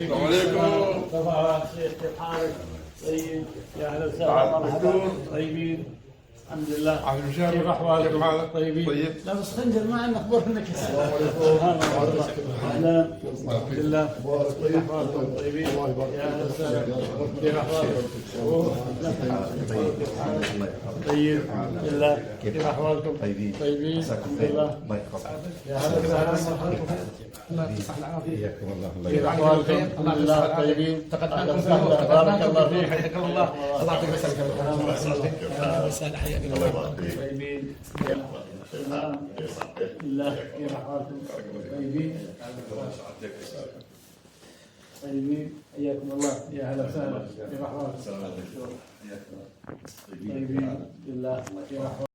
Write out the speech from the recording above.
السلام عليكم. طبعا شيخ كيف حالك؟ طيب يا اهلا وسهلا مرحبا. طيبين الحمد لله. كيف احوالكم؟ كيف حالك؟ طيبين. طيب. لابس خنجر ما عندنا اخبار انك السلام عليكم. اهلا الحمد لله. كيف احوالكم؟ طيبين يا اهلا وسهلا. كيف احوالكم؟ طيب الحمد لله. كيف احوالكم؟ طيبين الحمد لله. يا اهلا وسهلا مرحبا. الله يصلح العافيه. حياكم الله. كيف احوالكم؟ الحمد لله طيبين. تقدمنا بارك الله فيك. حياك الله. الله يعطيك العافيه. اهلا وسهلا حياك الله. طيبين تمام الله. كيف احوالكم؟ طيبين طيبين حياكم الله. يا اهلا وسهلا. كيف احوالكم؟ طيبين بالله. كيف احوالكم؟